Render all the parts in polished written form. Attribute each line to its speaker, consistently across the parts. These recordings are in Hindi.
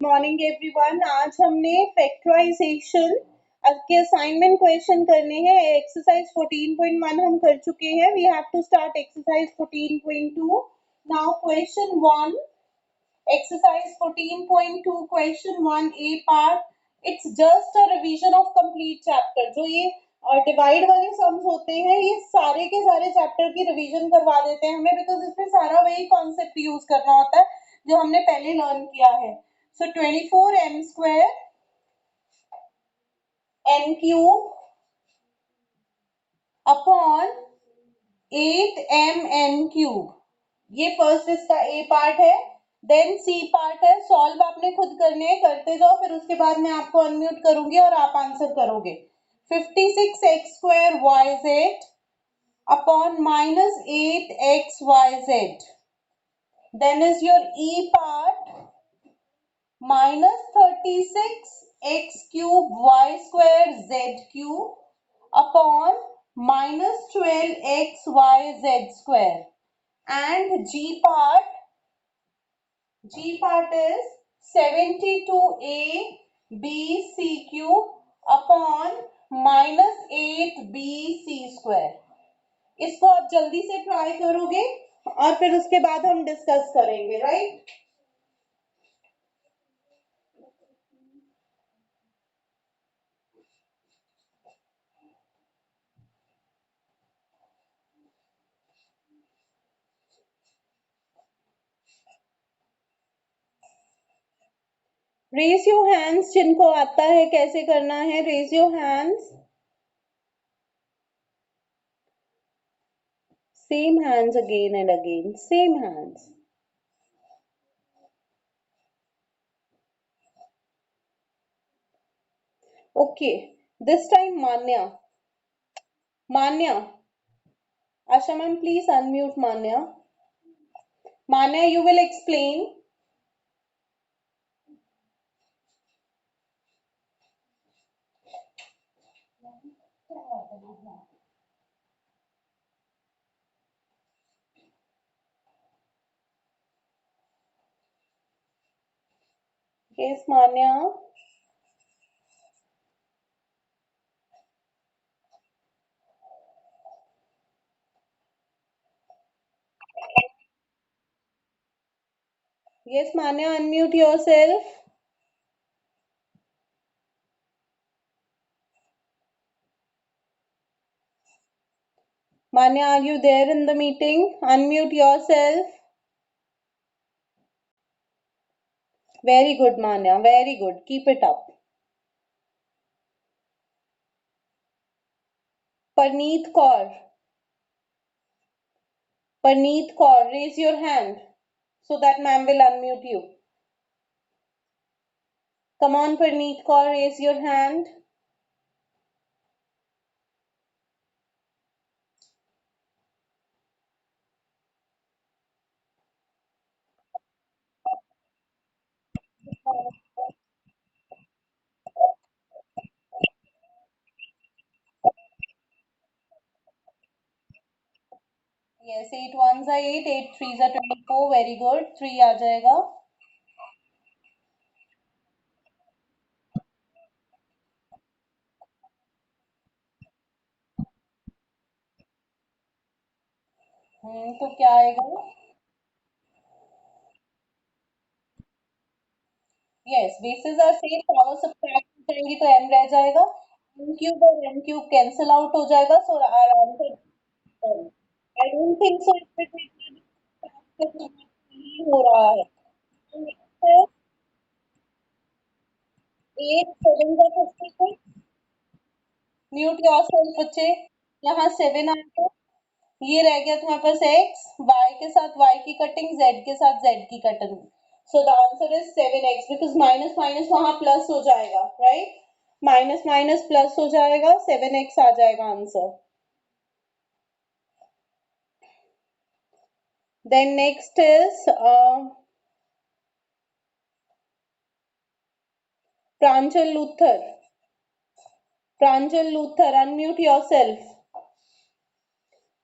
Speaker 1: Morning everyone. आज हमने फैक्टराइजेशन के असाइनमेंट क्वेश्चन करने हैं। एक्सरसाइज 14.1 हम कर चुके हैं। We have to start exercise 14.2 now. Question 1, exercise 14.2 question 1 a part, it's just a revision of complete chapter। जो ये डिवाइड वाले सम्स होते हैं ये सारे के सारे चैप्टर की रिवीजन करवा देते हैं हमें, बिकॉज इसमें सारा वही कॉन्सेप्ट यूज करना होता है जो हमने पहले लर्न किया है। सो 24 m square n cube upon 8 m n cube, ये फर्स्ट इसका ए पार्ट है। देन सी पार्ट है, सॉल्व आपने खुद करने हैं, करते जाओ, फिर उसके बाद मैं आपको अनम्यूट करूंगी और आप आंसर करोगे। 56x square Y Z upon minus 8x Y Z, then is your E part minus 36x cube Y square Z cube upon minus 12x Y Z square, and G part is 72a b c cube upon minus 8b c square। इसको आप जल्दी से ट्राई करोगे और फिर उसके बाद हम डिस्कस करेंगे, राइट। रेज योर हैंड्स जिनको आता है कैसे करना है, raise your hands. Same hands again and again, same hands. Okay, this time Manya, Asha ma'am please unmute Manya. Manya, you will explain. Yes, Manya. Yes, Manya, unmute yourself. Manya, are you there in the meeting? Unmute yourself. Very good, Manya. Very good. Keep it up. Parneet Kaur. Parneet Kaur, raise your hand so that ma'am will unmute you. Come on, Parneet Kaur, raise your hand. Yes, 8 ones are 8, 8 threes are 24. Very good. 3 आ जाएगा. तो क्या आएगा? Yes, bases are same, power subtract हो जाएंगी तो m रह जाएगा। n क्यूब और n क्यूब कैंसिल आउट हो जाएगा, so our answer I don't think so इसमें हो रहा है। 8 7 का 56, म्यूट योरसेल्फ बच्चे। यहाँ 7 आ गया, ये रह गया तुम्हारे पास x, y के साथ y की कटिंग, z के साथ z की cutting. So the answer is 7x, because minus minus वहां प्लस हो जाएगा, राइट। माइनस माइनस प्लस हो जाएगा, 7x आ जाएगा answer. Then next is Pranjal Luthra. Pranjal Luthra, unmute yourself.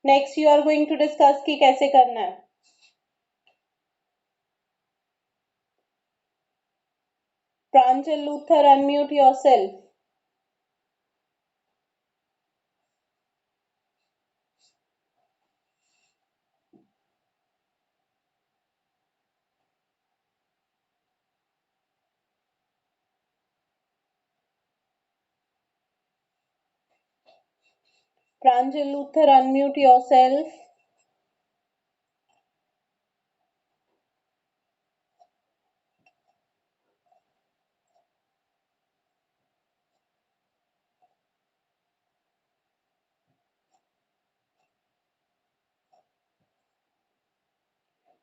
Speaker 1: Next you are going to discuss कि कैसे करना है। Pranjal Luthar, unmute yourself. Pranjal Luthar, unmute yourself.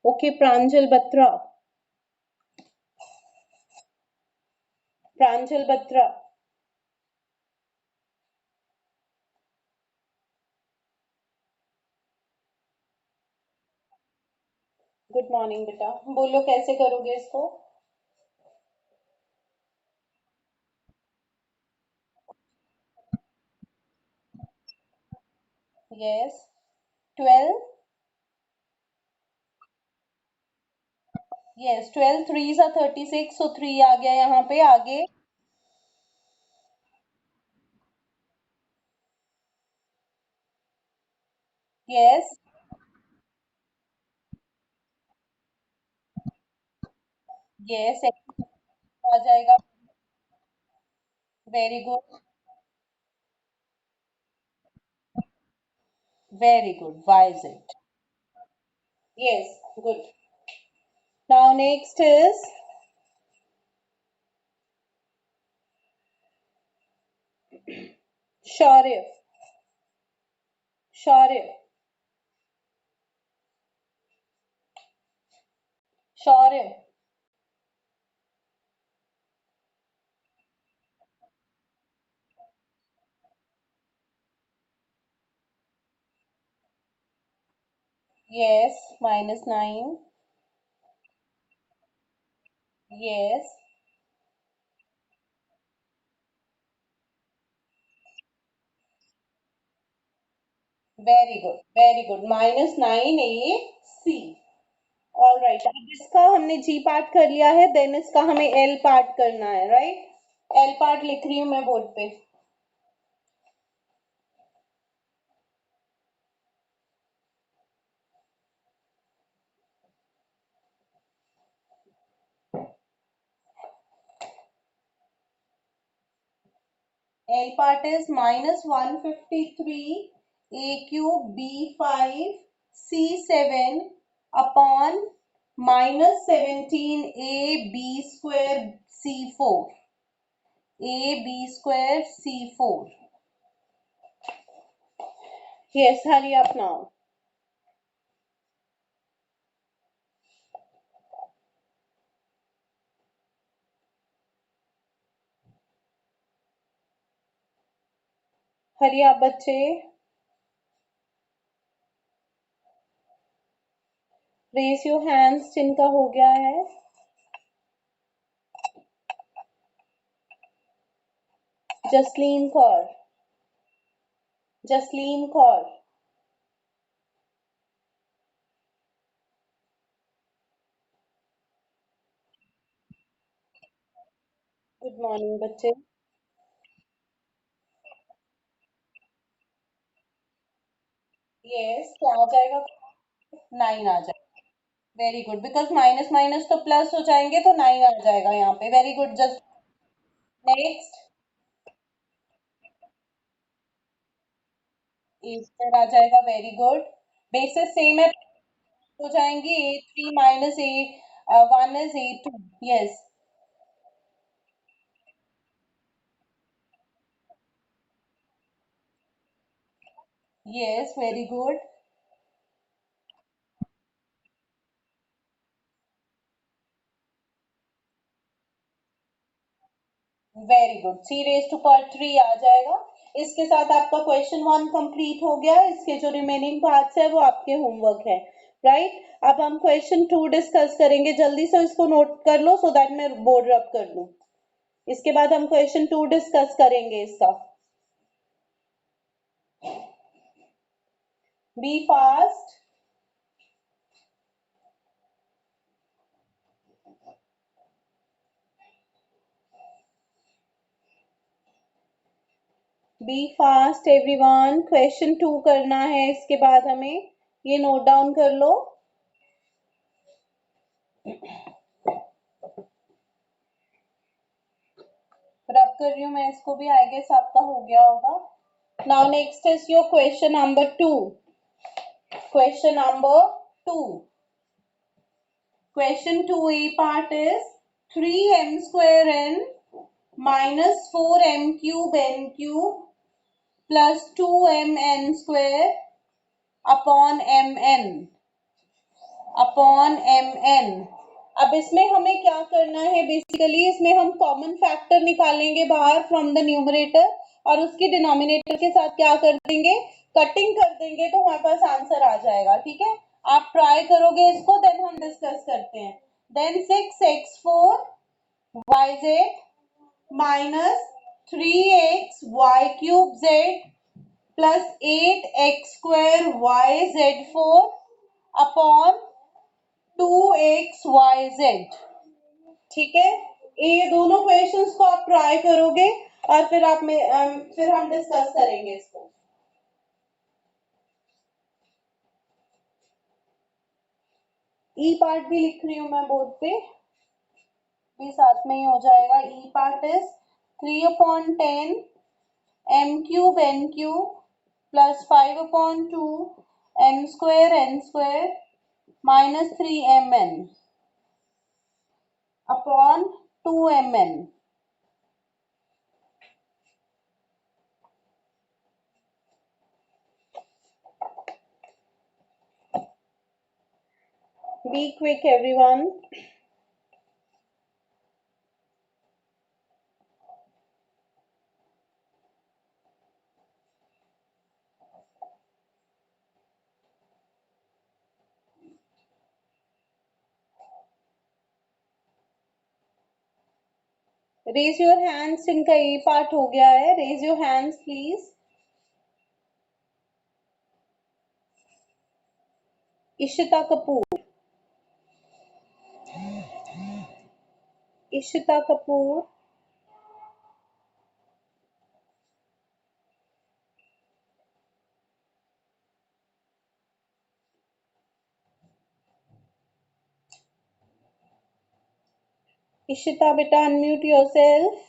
Speaker 1: Okay, Pranjal Batra. Pranjal Batra. Good morning बेटा, बोलो कैसे करोगे इसको? Yes, 12। Yes, 12 3s are 36, so 3 आ गया यहाँ पे। आगे यस, यस आ जाएगा। Very good, very good, why is it? Yes, good. Now next is Shaurya. Shaurya, Shaurya. Yes, -9। Yes, very good, very good. -9 AC। All right, अब इसका हमने जी पार्ट कर लिया है, देन इसका हमें एल पार्ट करना है, राइट? एल पार्ट लिख रही हूँ मैं बोर्ड पे। L part is -153 A cube B5 C7 upon -17 A B square C4, A B square C4. Yes, hurry up now. Hurry up बच्चे। Raise your hands जिनका हो गया है। जसलीन कौर, जसलीन कौर। गुड मॉर्निंग बच्चे। यस, क्या आ जाएगा? 9 आ जाएगा। Very good, because minus minus तो प्लस हो जाएंगे, तो 9 आ जाएगा यहाँ पे। Very good. जस्ट नेक्स्ट, 8 आ जाएगा। Very good. बेसिस सेम है, हो जाएंगी। A3 -A1 is A2। Yes, yes, very good, very good. C⁻³ आ जाएगा। इसके साथ आपका क्वेश्चन 1 कंप्लीट हो गया। इसके जो रिमेनिंग पार्ट्स है वो आपके होमवर्क है, राइट? अब हम क्वेश्चन 2 डिस्कस करेंगे। जल्दी से इसको नोट कर लो सो दैट मैं बोर्ड रब कर दूं। इसके बाद हम क्वेश्चन 2 डिस्कस करेंगे इसका। Be fast. Be fast everyone, question 2 करना है इसके बाद हमें, ये नोट डाउन कर लो। रब कर रही हूँ मैं इसको भी, आई गेस आपका हो गया होगा। Now next is your question number 2। Question number 2, question 2 A part is 3m square n minus 4m cube n cube plus 2mn square upon mn। अब इसमें हमें क्या करना है, बेसिकली इसमें हम कॉमन फैक्टर निकालेंगे बाहर फ्रॉम द न्यूमरेटर, और उसकी डिनोमिनेटर के साथ क्या कर देंगे, कटिंग कर देंगे, तो हमारे पास आंसर आ जाएगा। ठीक है, आप ट्राई करोगे इसको, देन हम डिस्कस करते हैं। Then 6x4 yz minus 3x y³ z plus 8x² y z4 upon 2xyz। ठीक है, ये दोनों क्वेश्चंस को आप ट्राई करोगे और फिर फिर हम डिस्कस करेंगे इसको। ई पार्ट भी लिख रही हूं मैं बोर्ड पे, भी साथ में ही हो जाएगा। E part is 3/10 m³ n³ plus 5/2 m² n² minus 3mn upon 2mn। Be quick everyone। Raise your hands जिनका ए पार्ट हो गया है, raise your hands please. Ishita Kapoor, Ishita Kapoor, Ishita बेटा अनम्यूट योरसेल्फ।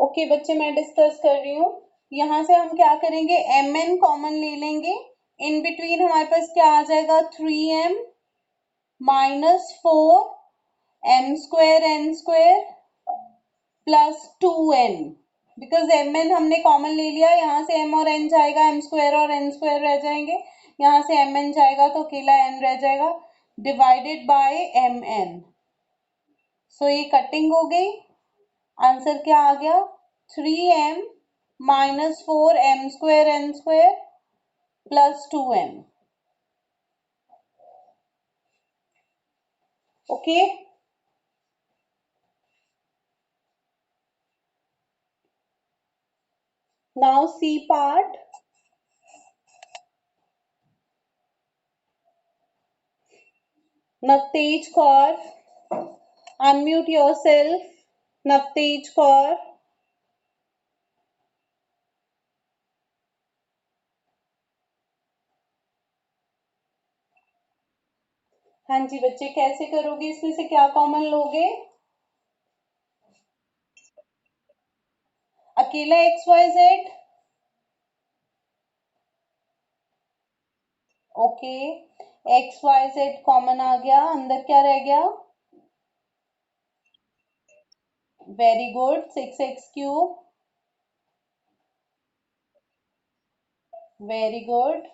Speaker 1: ओके बच्चे, मैं डिस्कस कर रही हूँ। यहाँ से हम क्या करेंगे, एम एन कॉमन ले लेंगे। इन बिटवीन हमारे पास क्या आ जाएगा, 3m minus 4m² n² plus 2n। Because mn हमने कॉमन ले लिया, यहाँ से m और n जाएगा, m² और n² रह जाएंगे, यहाँ से mn जाएगा तो अकेला n रह जाएगा, डिवाइडेड बाय mn। सो ये कटिंग हो गई, आंसर क्या आ गया, 3m minus 4m² n² plus 2n। Okay, now C part. Navtej Kaur, unmute yourself. Navtej Kaur, हाँ जी बच्चे, कैसे करोगे, इसमें से क्या कॉमन लोगे, अकेला XYZ। ओके, XYZ कॉमन आ गया, अंदर क्या रह गया, very good, 6x³, very good,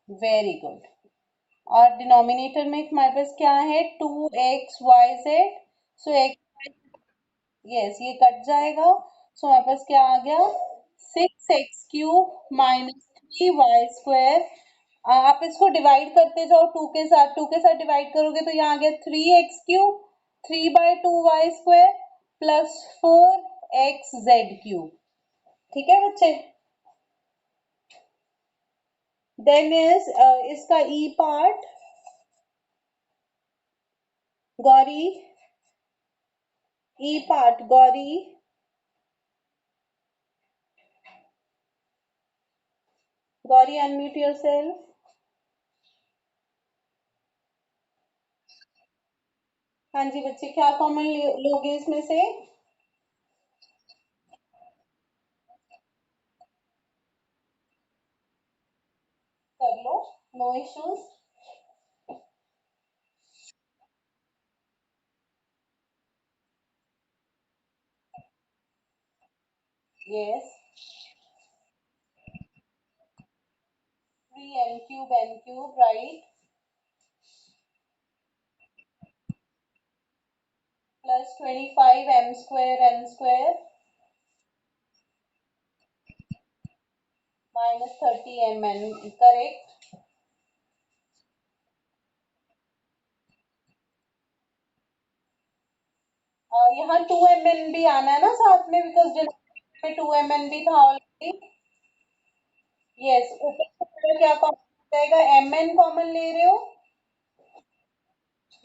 Speaker 1: very good. और डिनोमिनेटर में हमारे पास क्या है, 2xyz। सो x, यस ये कट जाएगा, सो हमारे पास क्या आ गया, 6x³ माइनस 3y²। आप इसको डिवाइड करते जाओ, टू के साथ डिवाइड करोगे तो यहाँ आ गया 3x³ 3/2 y² plus 4 x z³ ठीक है बच्चे। देन इज इसका E part Gauri, E part Gauri, Gauri unmute yourself. हाँ जी बच्चे, क्या कॉमन लोगे इसमें से? कर लो, no issues. Yes, 3n³ right, plus 25m² minus 30mn correct. यहाँ 2mn भी आना है ना साथ में, बिकॉज में 2mn भी था ऑलरेडी। यस, ऊपर क्या कॉमन जाएगा? mn कॉमन ले रहे हो?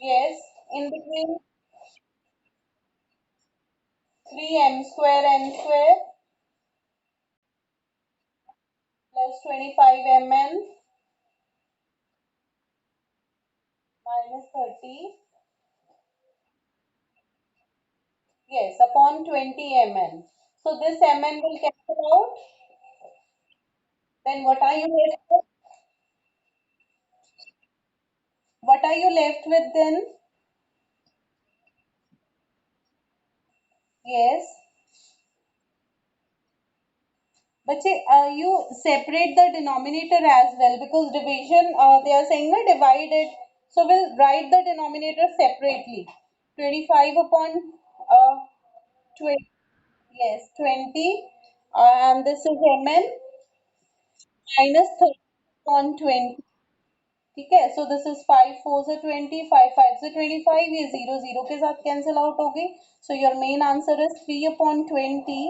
Speaker 1: Yes, in between 3m²n² plus 25mn minus 30, yes, upon 20mn. So this mn will cancel out. Then what are you left with? What are you left with then? Yes. But you separate the denominator as well, because division, they are saying na divide it. So we'll write the denominator separately. 25 upon 20. Yes, 20. And this is mn minus 30 upon 20. ठीक है, सो दिस इज 5 4 से 20, 5 5 से 25, ये 0 0 के साथ कैंसिल आउट हो गई। So your main answer is 3/20,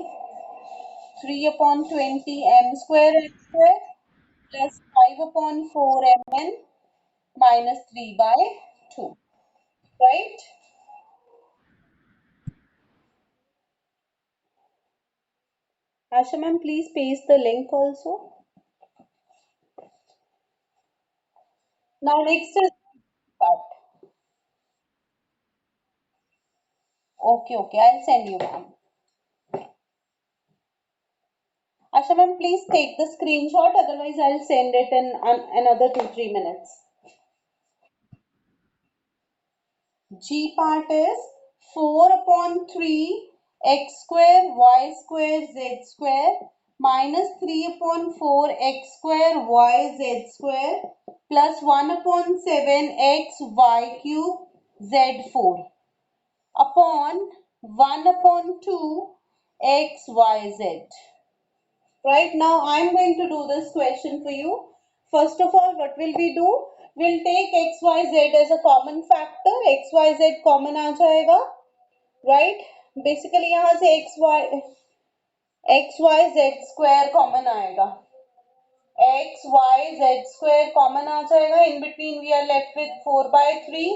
Speaker 1: 3/20 m² plus 5/4 mn minus 3/2 right. Asha ma'am please paste the link also. Now next is part. Okay okay, I will send you ma'am. Asha ma'am, please take the screenshot, otherwise I'll send it in another 2 3 minutes. G part is 4/3 x² y² z² minus 3/4 x² yz² plus 1/7 x y³ z4 upon 1/2 x y z. Right now, I am going to do this question for you. First of all, what will we do? We'll take x, y, z as a common factor. x, y, z common आ जाएगा. Right? Basically, यहाँ से x, y, z square common आएगा. x, y, z square common आ जाएगा. In between, we are left with 4/3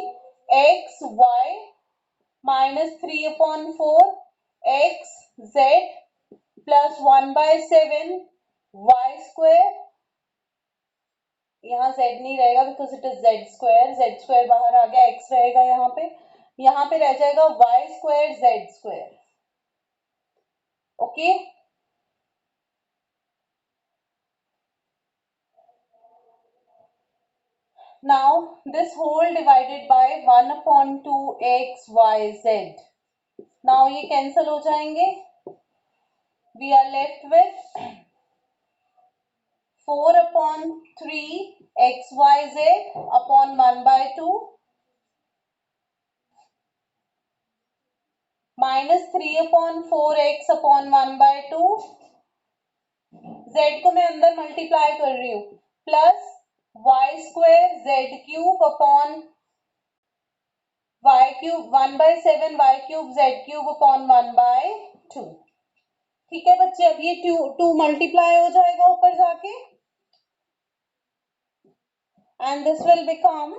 Speaker 1: x, y minus 3/4 x, z plus 1/7 y²। यहाँ z नहीं रहेगा बिकॉज इट इज z² बाहर आ गया, x रहेगा यहाँ पे रह जाएगा y² z²। Okay, now this whole divided by 1/2 x y z। Now ये कैंसिल हो जाएंगे। We are left with 4/3 x y z upon 1/2 minus 3/4 x upon 1/2, z को मैं अंदर मल्टीप्लाई कर रही हूँ, plus y² z³ upon y cube 1/7 y cube z cube upon 1/2। ठीक है बच्चे, अब ये टू मल्टीप्लाई हो जाएगा ऊपर जाके and this will become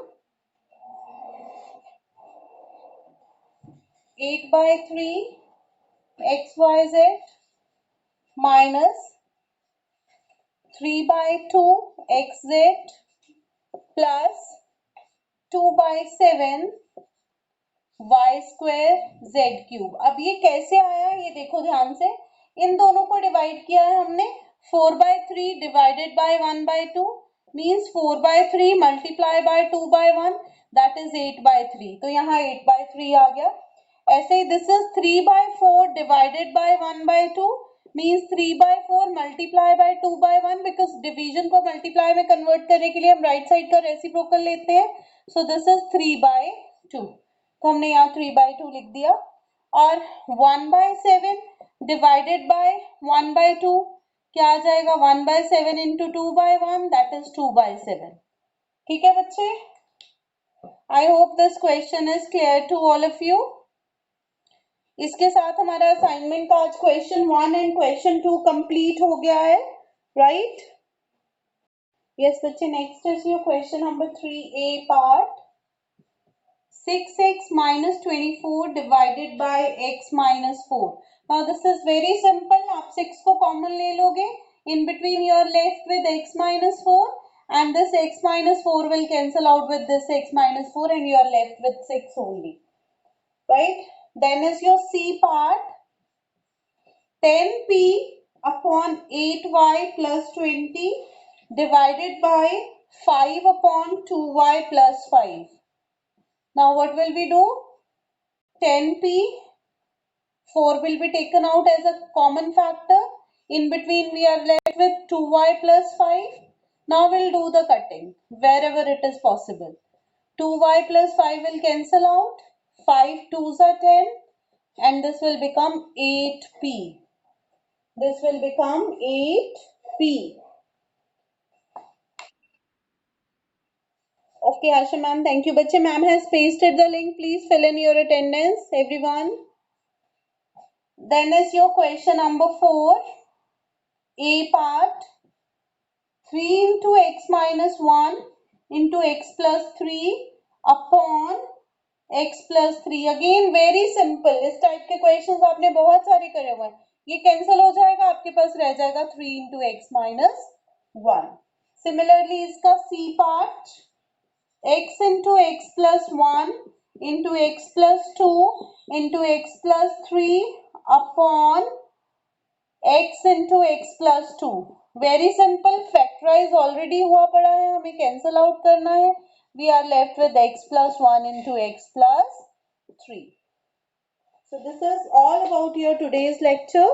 Speaker 1: 8/3 xyz minus 3/2 xz plus 2/7 y square z cube। अब ये कैसे आया ये देखो ध्यान से, इन दोनों को डिवाइड किया है हमने, 4/3 divided by 1/2 means 4/3 multiply by 2/1 that is 8/3, तो यहाँ 8/3 आ गया। ऐसे ही this is 3/4 divided by 1/2 means 3/4 multiply by 2/1, because division को मल्टीप्लाई में कन्वर्ट करने के लिए हम राइट साइड का रेसिप्रोकल लेते हैं, सो दिस इज 3/2, तो हमने यहाँ 3/2 लिख दिया। और 1/7 डिवाइडेड बाय 1/2 क्या आ जाएगा, 1/7 इंटू 2/1 दैट इज 2/7। ठीक है बच्चे, I hope this question is clear to all of you. इसके साथ हमारा असाइनमेंट का आज क्वेश्चन 1 एंड क्वेश्चन 2 कंप्लीट हो गया है, राइट? यस बच्चे, next is your question number 3A part. 6x minus 24 divided by x minus 4. Now this is very simple. आप 6 को कॉमन ले लोगे, in between you are left with x minus 4 and this x minus 4 will cancel out with this x minus 4 and you are left with 6 only, right? Then is your C part, 10p upon 8y plus 20 divided by 5 upon 2y plus 5. Now what will we do? 10p, 4 will be taken out as a common factor. In between we are left with 2y plus 5. Now we'll do the cutting wherever it is possible. 2y plus 5 will cancel out. 5 2s are 10 and this will become 8p. This will become 8p. Okay, Asha ma'am, thank you. Bache, ma'am has pasted the link. Please fill in your attendance, everyone. Then is your question number 4, A part, 3 into x minus 1 into x plus 3 upon x plus 3. Again very simple. इस टाइप के क्वेश्चंस आपने बहुत सारे करे हुए हैं, ये कैंसिल हो जाएगा, आपके पास रह जाएगा 3 into x minus 1. Similarly इसका C part, x into x plus 1 into x plus 2 into x plus 3 upon x into x plus 2. Very simple, factorize already हुआ पड़ा है, हमें cancel out करना है. We are left with x plus 1 into x plus 3. So this is all about your today's lecture.